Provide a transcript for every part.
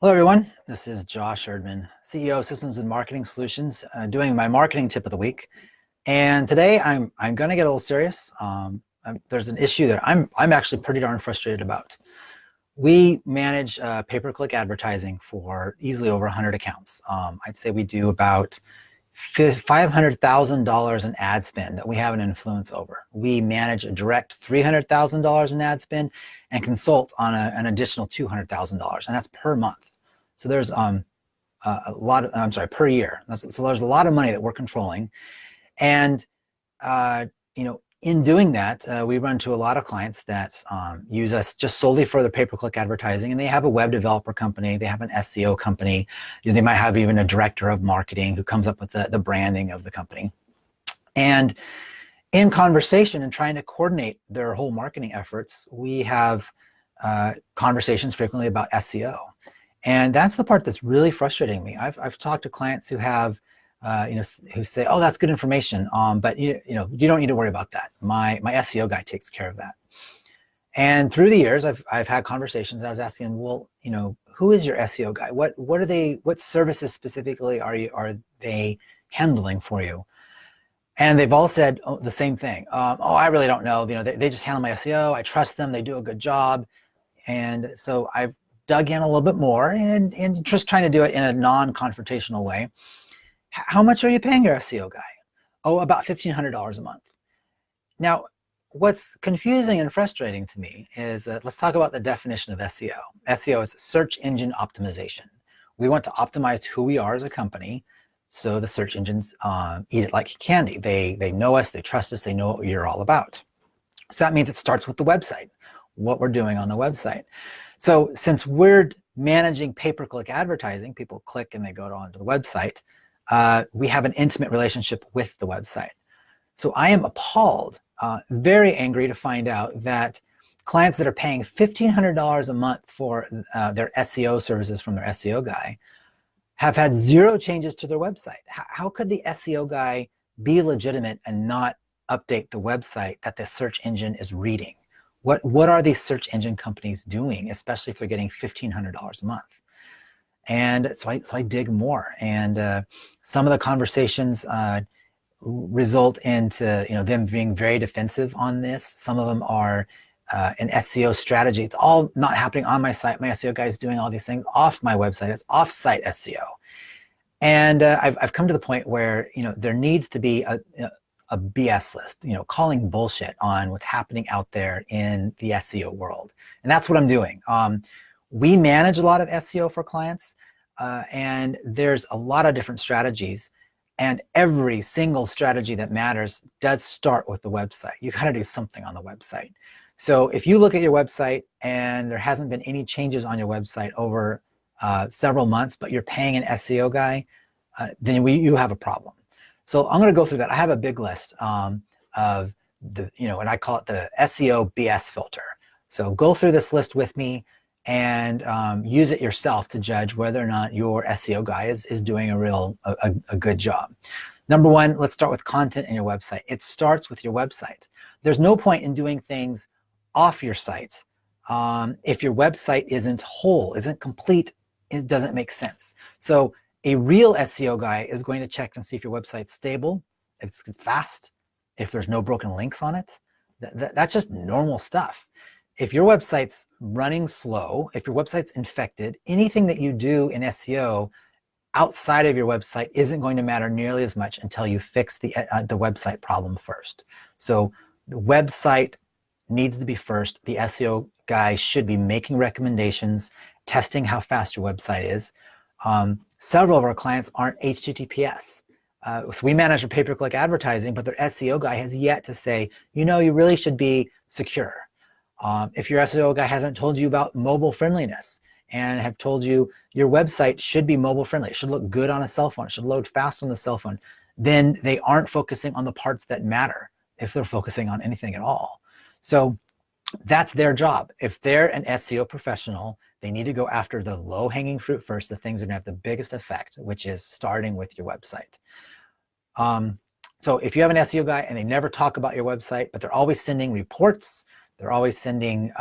Hello, everyone. This is Josh Erdman, CEO of Systems and Marketing Solutions, doing my marketing tip of the week. And today I'm going to get a little serious. There's an issue that I'm actually pretty darn frustrated about. We manage pay-per-click advertising for easily over 100 accounts. I'd say we do about $500,000 in ad spend that we have an influence over. We manage a direct $300,000 in ad spend and consult on an additional $200,000, and that's per month. So there's a lot of, per year. So there's a lot of money that we're controlling. And, in doing that, we run into a lot of clients that use us just solely for their pay-per-click advertising, and they have a web developer company, they have an SEO company, they might have even a director of marketing who comes up with the branding of the company. And in conversation and trying to coordinate their whole marketing efforts, we have conversations frequently about SEO. And that's the part that's really frustrating me. I've talked to clients who have who say, "Oh, that's good information, but you don't need to worry about that. My SEO guy takes care of that." And through the years, I've had conversations, and I was asking, well, who is your SEO guy? What services specifically are they handling for you? And they've all said the same thing. I really don't know. They just handle my SEO. I trust them. They do a good job. And so I've dug in a little bit more and just trying to do it in a non-confrontational way. How much are you paying your SEO guy? Oh, about $1,500 a month. Now, what's confusing and frustrating to me is let's talk about the definition of SEO. SEO is search engine optimization. We want to optimize who we are as a company, so the search engines eat it like candy. They know us, they trust us, they know what you're all about. So that means it starts with the website, what we're doing on the website. So since we're managing pay-per-click advertising, people click and they go onto the website, we have an intimate relationship with the website. So I am appalled, very angry to find out that clients that are paying $1,500 a month for their SEO services from their SEO guy have had zero changes to their website. How could the SEO guy be legitimate and not update the website that the search engine is reading? What are these search engine companies doing, especially if they're getting $1,500 a month? And so I dig more, and some of the conversations result into them being very defensive on this. Some of them are an SEO strategy. It's all not happening on my site. My SEO guy is doing all these things off my website. It's off-site SEO, and I've come to the point where there needs to be a BS list, calling bullshit on what's happening out there in the SEO world, and that's what I'm doing. We manage a lot of SEO for clients, and there's a lot of different strategies, and every single strategy that matters does start with the website. You got to do something on the website. So if you look at your website and there hasn't been any changes on your website over several months, but you're paying an SEO guy, then you have a problem. So I'm going to go through that. I have a big list of the, and I call it the SEO BS filter. So go through this list with me and use it yourself to judge whether or not your SEO guy is doing a good job. Number one, let's start with content in your website. It starts with your website. There's no point in doing things off your site if your website isn't whole, isn't complete. It doesn't make sense. So a real SEO guy is going to check and see if your website's stable, if it's fast, if there's no broken links on it. That's just normal stuff. If your website's running slow, if your website's infected, anything that you do in SEO outside of your website isn't going to matter nearly as much until you fix the website problem first. So the website needs to be first. The SEO guy should be making recommendations, testing how fast your website is. Several of our clients aren't HTTPS. So we manage a pay-per-click advertising, but their SEO guy has yet to say, you really should be secure. If your SEO guy hasn't told you about mobile friendliness and have told you your website should be mobile friendly, it should look good on a cell phone, it should load fast on the cell phone, then they aren't focusing on the parts that matter if they're focusing on anything at all. So that's their job. If they're an SEO professional, they need to go after the low-hanging fruit first, the things that are going to have the biggest effect, which is starting with your website. So if you have an SEO guy and they never talk about your website, but they're always sending reports, they're always sending,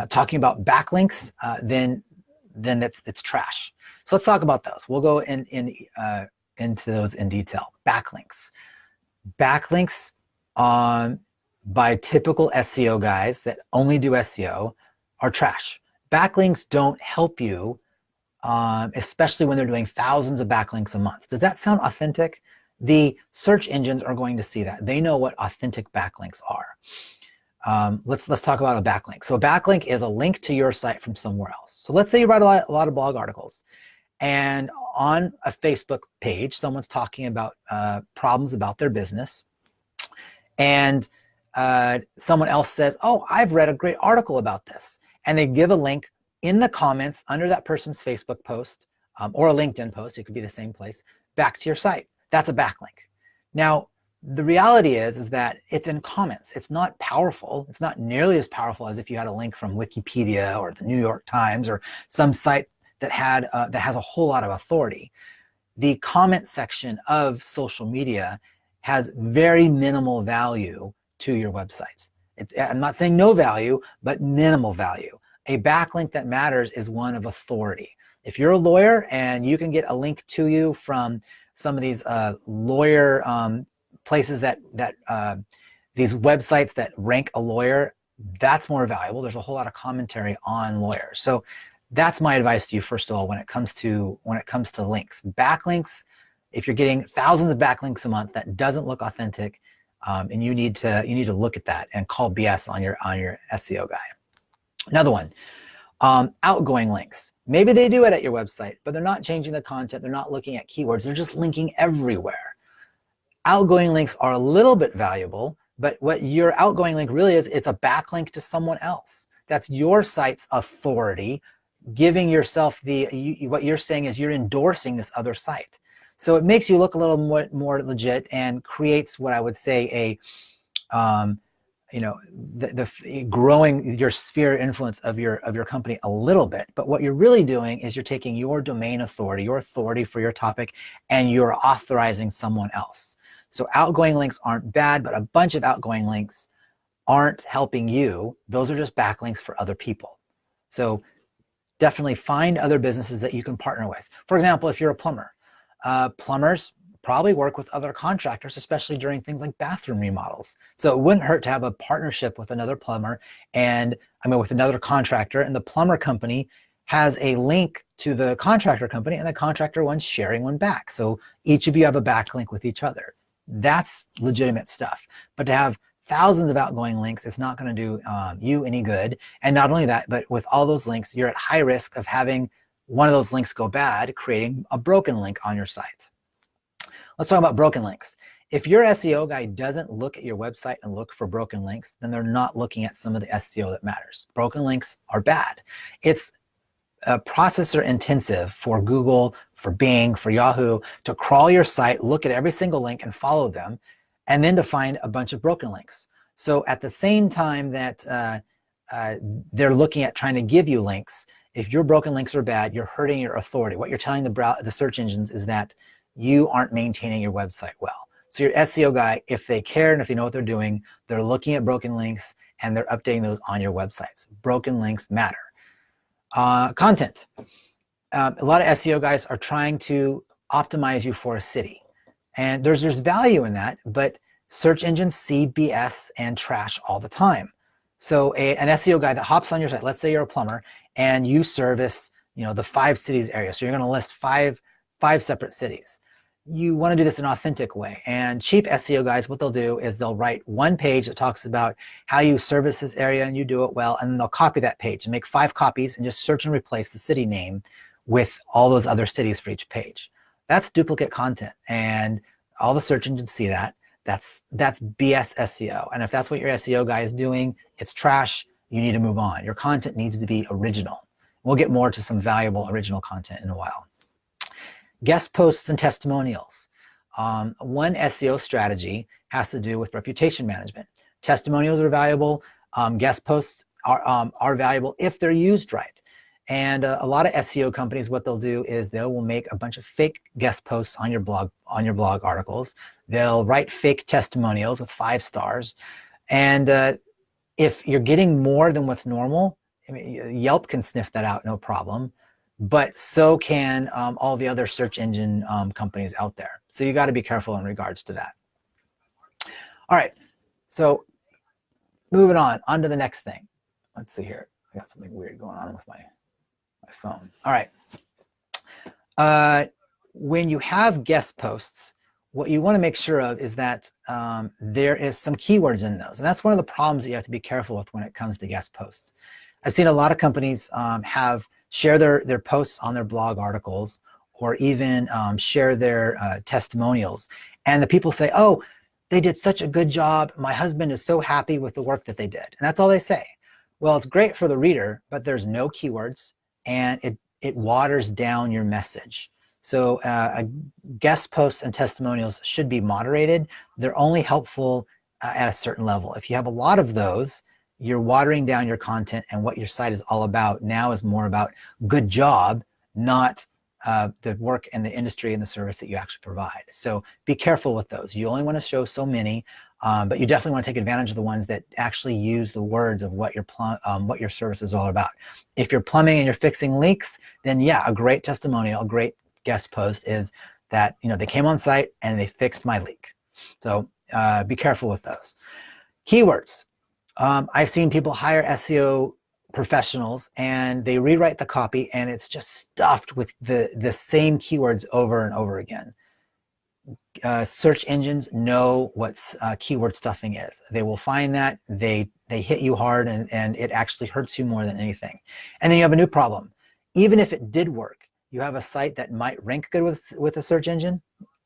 talking about backlinks, then then it's trash. So let's talk about those. We'll go into those in detail. Backlinks. Backlinks by typical SEO guys that only do SEO are trash. Backlinks don't help you, especially when they're doing thousands of backlinks a month. Does that sound authentic? The search engines are going to see that. They know what authentic backlinks are. Let's talk about a backlink. So a backlink is a link to your site from somewhere else. So let's say you write a lot of blog articles, and on a Facebook page, someone's talking about problems about their business, and someone else says, oh, I've read a great article about this. And they give a link in the comments under that person's Facebook post or a LinkedIn post, it could be the same place, back to your site. That's a backlink. Now, the reality is that it's in comments. It's not powerful. It's not nearly as powerful as if you had a link from Wikipedia or the New York Times or some site that has a whole lot of authority. The comment section of social media has very minimal value to your website. I'm not saying no value, but minimal value. A backlink that matters is one of authority. If you're a lawyer and you can get a link to you from some of these lawyer places these websites that rank a lawyer, that's more valuable. There's a whole lot of commentary on lawyers. So that's my advice to you, first of all, when it comes to links. Backlinks, if you're getting thousands of backlinks a month, that doesn't look authentic, and you need to look at that and call BS on your SEO guy. Another one, outgoing links. Maybe they do it at your website, but they're not changing the content. They're not looking at keywords. They're just linking everywhere. Outgoing links are a little bit valuable, but what your outgoing link really is, it's a backlink to someone else. That's your site's authority, giving yourself what you're saying is you're endorsing this other site. So it makes you look a little more legit and creates what I would say growing your sphere of influence of your company a little bit. But what you're really doing is you're taking your domain authority, your authority for your topic, and you're authorizing someone else. So outgoing links aren't bad, but a bunch of outgoing links aren't helping you. Those are just backlinks for other people. So definitely find other businesses that you can partner with. For example, if you're a plumber, plumbers probably work with other contractors, especially during things like bathroom remodels. So it wouldn't hurt to have a partnership with another plumber with another contractor, and the plumber company has a link to the contractor company, and the contractor one's sharing one back. So each of you have a backlink with each other. That's legitimate stuff. But to have thousands of outgoing links, it's not going to do you any good. And not only that, but with all those links, you're at high risk of having one of those links go bad, creating a broken link on your site. Let's talk about broken links. If your SEO guy doesn't look at your website and look for broken links, then they're not looking at some of the SEO that matters. Broken links are bad. It's processor intensive for Google, for Bing, for Yahoo to crawl your site, look at every single link and follow them, and then to find a bunch of broken links. So at the same time that they're looking at trying to give you links, if your broken links are bad, you're hurting your authority. What you're telling the search engines is that you aren't maintaining your website well. So your SEO guy, if they care and if they know what they're doing, they're looking at broken links and they're updating those on your websites. Broken links matter. Content. A lot of SEO guys are trying to optimize you for a city. And there's value in that, but search engines see BS and trash all the time. So an SEO guy that hops on your site, let's say you're a plumber and you service, the 5 cities area. So you're going to list five separate cities. You want to do this in an authentic way. And cheap SEO guys, what they'll do is they'll write one page that talks about how you service this area and you do it well, and then they'll copy that page and make 5 copies and just search and replace the city name with all those other cities for each page. That's duplicate content, and all the search engines see that. That's BS SEO. And if that's what your SEO guy is doing, it's trash. You need to move on. Your content needs to be original. We'll get more to some valuable original content in a while. Guest posts and testimonials. One SEO strategy has to do with reputation management. Testimonials are valuable. Guest posts are valuable if they're used right. And a lot of SEO companies, what they'll do is they will make a bunch of fake guest posts on your blog articles. They'll write fake testimonials with 5 stars. And if you're getting more than what's normal, Yelp can sniff that out, no problem. but so can all the other search engine companies out there. So you got to be careful in regards to that. All right, so moving on to the next thing. Let's see here. I got something weird going on with my phone. All right. When you have guest posts, what you want to make sure of is that there is some keywords in those. And that's one of the problems that you have to be careful with when it comes to guest posts. I've seen a lot of companies share their posts on their blog articles, or even share their testimonials. And the people say, oh, they did such a good job. My husband is so happy with the work that they did. And that's all they say. Well, it's great for the reader, but there's no keywords, and it waters down your message. So guest posts and testimonials should be moderated. They're only helpful at a certain level. If you have a lot of those, you're watering down your content, and what your site is all about now is more about good job, not the work and the industry and the service that you actually provide. So be careful with those. You only want to show so many, but you definitely want to take advantage of the ones that actually use the words of what your service is all about. If you're plumbing and you're fixing leaks, then yeah, a great testimonial, a great guest post is that, you know, they came on site and they fixed my leak. So be careful with those. Keywords. I've seen people hire SEO professionals and they rewrite the copy, and it's just stuffed with the same keywords over and over again. Search engines know what keyword stuffing is. They will find that, they hit you hard, and it actually hurts you more than anything. And then you have a new problem. Even if it did work, you have a site that might rank good with a search engine,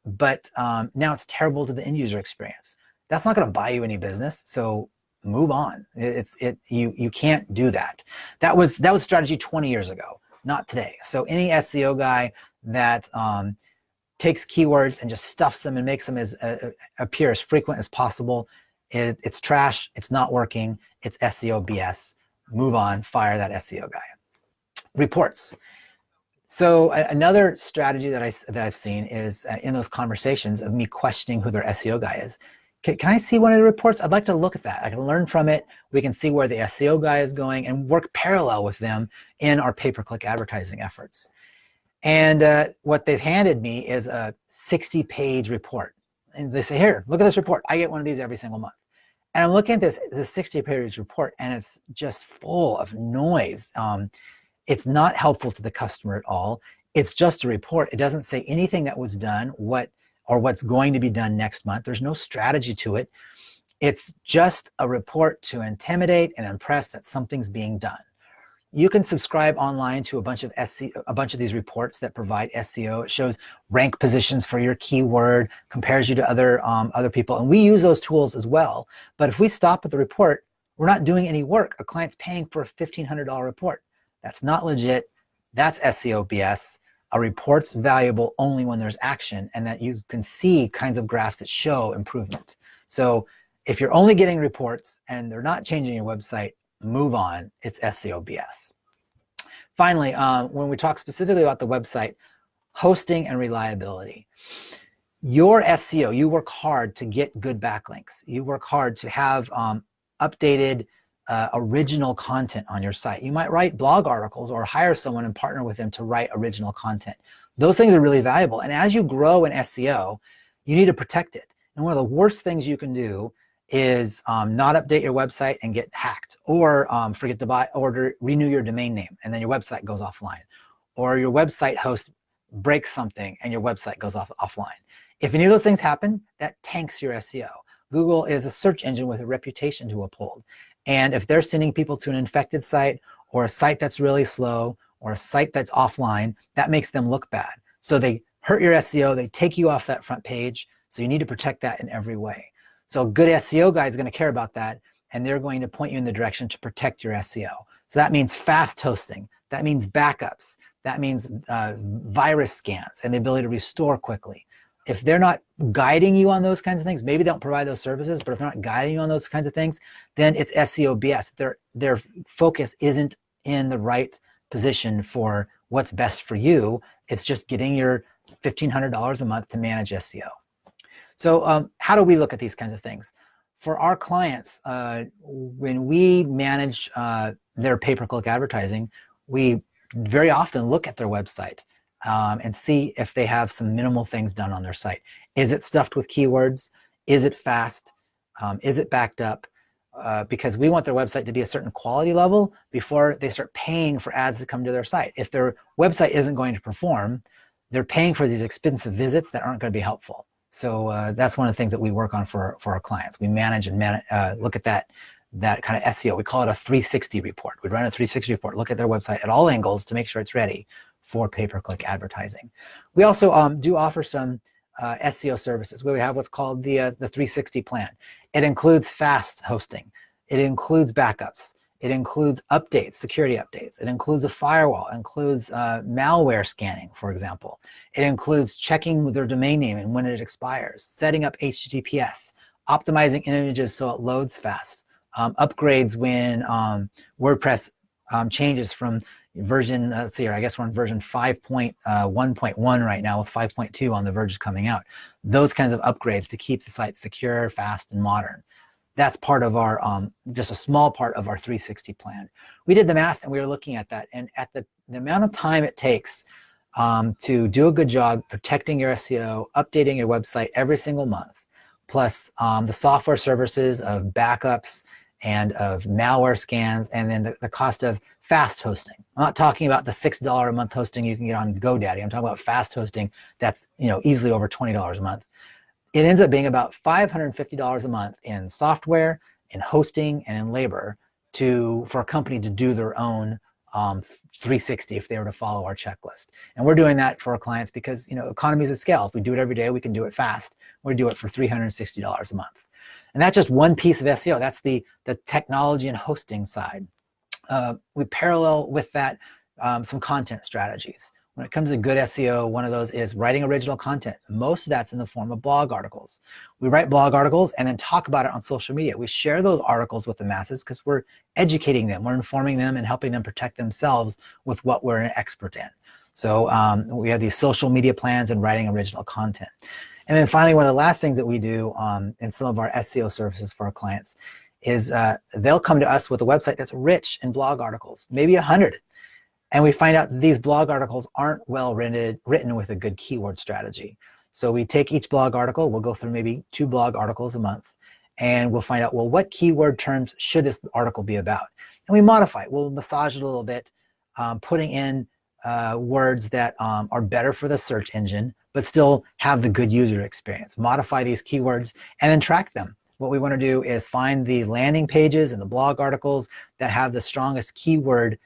but now it's terrible to the end user experience. That's not going to buy you any business. So move on. You can't do that. That was strategy 20 years ago, not today. So any SEO guy that takes keywords and just stuffs them and makes them appear as frequent as possible, it's trash. It's not working. It's SEO BS. Move on. Fire that SEO guy. Reports. So another strategy that I've seen is in those conversations of me questioning who their SEO guy is. Can I see one of the reports? I'd like to look at that. I can learn from it. We can see where the SEO guy is going and work parallel with them in our pay-per-click advertising efforts. And what they've handed me is a 60-page report. And they say, here, look at this report. I get one of these every single month. And I'm looking at this 60-page report, and it's just full of noise. It's not helpful to the customer at all. It's just a report. It doesn't say anything that was done, what's going to be done next month. There's no strategy to it. It's just a report to intimidate and impress that something's being done. You can subscribe online to a bunch of these reports that provide SEO. It shows rank positions for your keyword, compares you to other people, and we use those tools as well. But if we stop at the report, we're not doing any work. A client's paying for a $1,500 report. That's not legit. That's SEO BS. A report's valuable only when there's action, and that you can see kinds of graphs that show improvement. So if you're only getting reports and they're not changing your website, move on. It's SEO BS. Finally, when we talk specifically about the website, hosting and reliability. Your SEO, you work hard to get good backlinks. You work hard to have updated original content on your site. You might write blog articles or hire someone and partner with them to write original content. Those things are really valuable. And as you grow in SEO, you need to protect it. And one of the worst things you can do is not update your website and get hacked, or forget to renew your domain name, and then your website goes offline, or your website host breaks something and your website goes offline. If any of those things happen, that tanks your SEO. Google is a search engine with a reputation to uphold. And if they're sending people to an infected site, or a site that's really slow, or a site that's offline, that makes them look bad. So they hurt your SEO, they take you off that front page. So you need to protect that in every way. So a good SEO guy is going to care about that, and they're going to point you in the direction to protect your SEO. So that means fast hosting, that means backups, that means virus scans and the ability to restore quickly. If they're not guiding you on those kinds of things, maybe they don't provide those services, but if they're not guiding you on those kinds of things, then it's SEO BS. Their focus isn't in the right position for what's best for you. It's just getting your $1,500 a month to manage SEO. So how do we look at these kinds of things? For our clients, when we manage their pay-per-click advertising, we very often look at their website and see if they have some minimal things done on their site. Is it stuffed with keywords? Is it fast? Is it backed up? Because we want their website to be a certain quality level before they start paying for ads to come to their site. If their website isn't going to perform, they're paying for these expensive visits that aren't going to be helpful. So that's one of the things that we work on for our clients. We manage and look at that kind of SEO. We call it a 360 report. We run a 360 report, look at their website at all angles to make sure it's ready for pay-per-click advertising. We also do offer some SEO services where we have what's called the 360 plan. It includes fast hosting. It includes backups. It includes updates, security updates. It includes a firewall. It includes malware scanning, for example. It includes checking their domain name and when it expires, setting up HTTPS, optimizing images so it loads fast, upgrades when WordPress changes from version, let's see here, I guess we're on version 5.1.1 right now with 5.2 on the verge coming out. Those kinds of upgrades to keep the site secure, fast, and modern. That's part of our, just a small part of our 360 plan. We did the math and we were looking at that, and at the amount of time it takes to do a good job protecting your SEO, updating your website every single month, plus the software services of backups and of malware scans, and then the cost of fast hosting. I'm not talking about the $6 a month hosting you can get on GoDaddy. I'm talking about fast hosting that's easily over $20 a month. It ends up being about $550 a month in software, in hosting, and in labor for a company to do their own 360 if they were to follow our checklist. And we're doing that for our clients because economies of scale. If we do it every day, we can do it fast. We do it for $360 a month. And that's just one piece of SEO. That's the technology and hosting side. We parallel with that some content strategies. When it comes to good SEO, one of those is writing original content. Most of that's in the form of blog articles. We write blog articles and then talk about it on social media. We share those articles with the masses because we're educating them, we're informing them and helping them protect themselves with what we're an expert in. So we have these social media plans and writing original content. And then finally, one of the last things that we do in some of our SEO services for our clients is they'll come to us with a website that's rich in blog articles, maybe 100. And we find out that these blog articles aren't well written with a good keyword strategy. So we take each blog article, we'll go through maybe 2 blog articles a month, and we'll find out, well, what keyword terms should this article be about? And we modify it. We'll massage it a little bit, putting in words that are better for the search engine, but still have the good user experience. Modify these keywords and then track them. What we want to do is find the landing pages and the blog articles that have the strongest keyword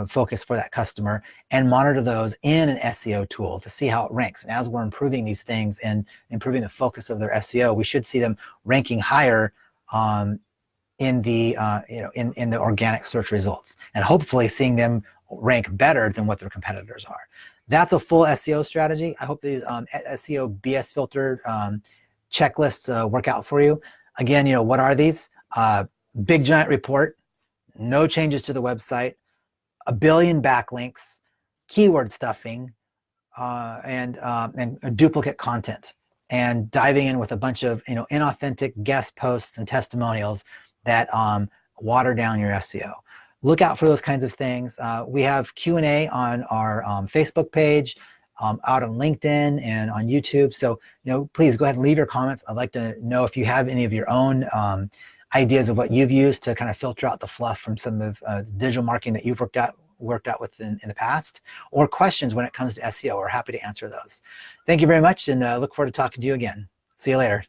focus for that customer and monitor those in an SEO tool to see how it ranks. And as we're improving these things and improving the focus of their SEO, we should see them ranking higher in the in the organic search results, and hopefully seeing them rank better than what their competitors are. That's a full SEO strategy. I hope these SEO B Filter checklists work out for you. Again, what are these? Big giant report, no changes to the website, 1 billion backlinks, keyword stuffing, and duplicate content, and diving in with a bunch of inauthentic guest posts and testimonials that water down your SEO. Look out for those kinds of things. We have Q&A on our Facebook page, out on LinkedIn and on YouTube. So please go ahead and leave your comments. I'd like to know if you have any of your own ideas of what you've used to kind of filter out the fluff from some of digital marketing that you've worked out with in the past, or questions when it comes to SEO. We're happy to answer those. Thank you very much, and look forward to talking to you again. See you later.